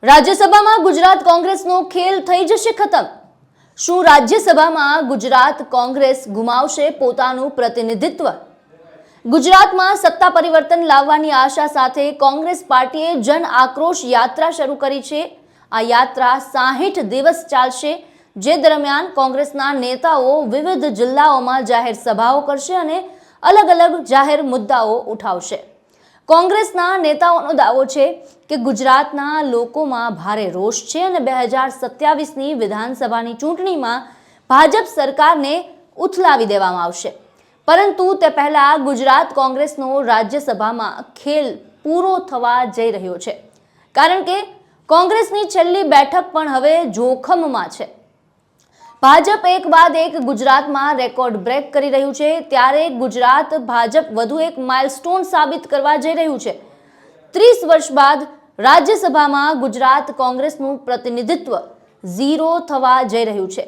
રાજ્યસભામાં ગુજરાત કોંગ્રેસનો ખેલ થઈ જશે ખતમ। શું રાજ્યસભામાં ગુજરાત કોંગ્રેસ ગુમાવશે પોતાનું પ્રતિનિધિત્વ? ગુજરાતમાં સત્તા પરિવર્તન લાવવાની આશા સાથે કોંગ્રેસ પાર્ટીએ જન આક્રોશ યાત્રા શરૂ કરી છે। આ યાત્રા 60 દિવસ ચાલશે, જે દરમિયાન કોંગ્રેસના નેતાઓ વિવિધ જિલ્લાઓમાં જાહેર સભાઓ કરશે અને અલગ અલગ જાહેર મુદ્દાઓ ઉઠાવશે। કોંગ્રેસના નેતાઓનો દાવો છે કે ગુજરાતના લોકોમાં ભારે રોષ છે અને 2027ની વિધાનસભાની ચૂંટણીમાં ભાજપ સરકારને ઉથલાવી દેવામાં આવશે, પરંતુ તે પહેલા ગુજરાત કોંગ્રેસનો રાજ્યસભામાં ખેલ પૂરો થવા જઈ રહ્યો છે, કારણ કે કોંગ્રેસની છેલ્લી બેઠક પણ હવે જોખમમાં છે। ભાજપ એક બાદ એક ગુજરાતમાં રેકોર્ડ બ્રેક કરી રહ્યું છે, ત્યારે ગુજરાત ભાજપ વધુ એક માઇલસ્ટોન સાબિત કરવા જઈ રહ્યું છે। 30 વર્ષ બાદ રાજ્યસભામાં ગુજરાત કોંગ્રેસનું પ્રતિનિધિત્વ 0 થવા જઈ રહ્યું છે।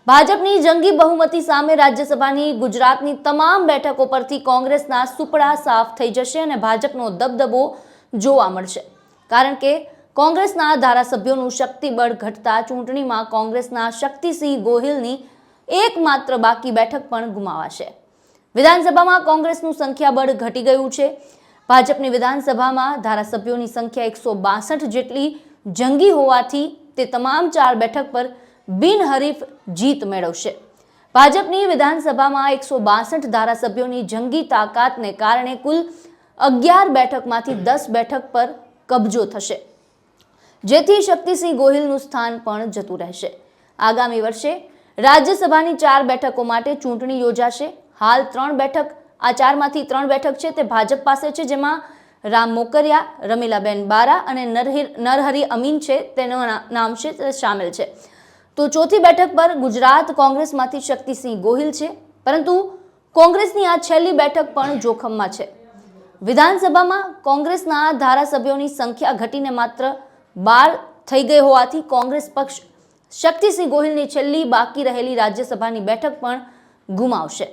ભાજપની જંગી બહુમતી સામે રાજ્યસભાની ગુજરાતની તમામ બેઠકો પરથી કોંગ્રેસના સુપડા સાફ થઈ જશે અને ભાજપનો દબદબો જોવા મળશે, કારણ કે કોંગ્રેસના ધારાસભ્યોનું શક્તિબળ ઘટતા ચૂંટણીમાં કોંગ્રેસના શક્તિસિંહ ગોહિલની એકમાત્ર બાકી બેઠક પણ ગુમાવાશે। વિધાનસભામાં કોંગ્રેસનું સંખ્યાબળ ઘટી ગયું છે। ભાજપની વિધાનસભામાં ધારાસભ્યોની સંખ્યા 162 જેટલી જંગી હોવાથી તે તમામ 4 બેઠક પર બિનહરીફ જીત મેળવશે। ભાજપની વિધાનસભામાં 162 ધારાસભ્યોની જંગી તાકાતને કારણે કુલ 11 બેઠકમાંથી 10 બેઠક પર કબજો થશે, જેથી શક્તિસિંહ ગોહિલનું સ્થાન પણ જતું રહેશે। આગામી વર્ષે રાજ્યસભાની 4 બેઠકો માટે ચૂંટણી યોજાશે। હાલ 3 બેઠક, આ 4માંથી 3 બેઠક છે તે ભાજપ પાસે છે, જેમાં રામ મોકરિયા, રમીલાબેન બારા અને નરહરી અમીન છે તેનું નામ છે તે સામેલ છે। તો ચોથી બેઠક પર ગુજરાત કોંગ્રેસમાંથી શક્તિસિંહ ગોહિલ છે, પરંતુ કોંગ્રેસની આ છેલ્લી બેઠક પણ જોખમમાં છે। વિધાનસભામાં કોંગ્રેસના ધારાસભ્યોની સંખ્યા ઘટીને માત્ર 12 થઈ ગઈ હોવાથી કોંગ્રેસ પક્ષ શક્તિસિંહ ગોહિલની છેલ્લી બાકી રહેલી રાજ્યસભાની બેઠક પણ ગુમાવશે।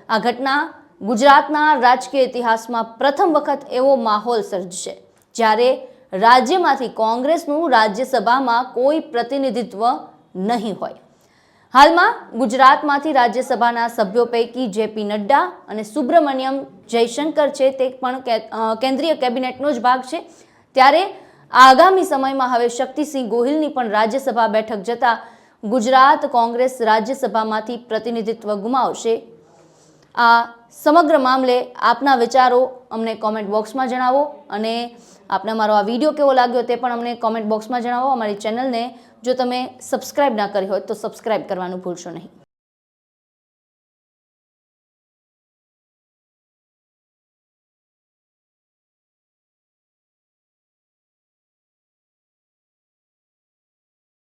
આ ઘટના ગુજરાતના રાજકીય ઇતિહાસમાં પ્રથમ વખત એવો માહોલ સર્જશે જ્યારે રાજ્યમાંથી કોંગ્રેસનું રાજ્યસભામાં કોઈ પ્રતિનિધિત્વ નહીં હોય। હાલમાં ગુજરાતમાંથી રાજ્યસભાના સભ્યો પૈકી જેપી નડ્ડા અને સુબ્રમણ્યમ જયશંકર છે તે પણ કેન્દ્રીય કેબિનેટનો જ ભાગ છે, ત્યારે આગામી સમયમાં હવે શક્તિસિંહ ગોહિલની પણ રાજ્યસભા બેઠક જતા ગુજરાત કોંગ્રેસ રાજ્યસભામાંથી પ્રતિનિધિત્વ ગુમાવશે। આ સમગ્ર મામલે આપના વિચારો અમને કોમેન્ટ બોક્સમાં જણાવો અને આપને અમારો આ વિડીયો કેવો લાગ્યો તે પણ અમને કોમેન્ટ બોક્સમાં જણાવો। અમારી ચેનલને જો તમે સબસ્ક્રાઇબ ના કરી હોય તો સબસ્ક્રાઇબ કરવાનું ભૂલશો નહીં।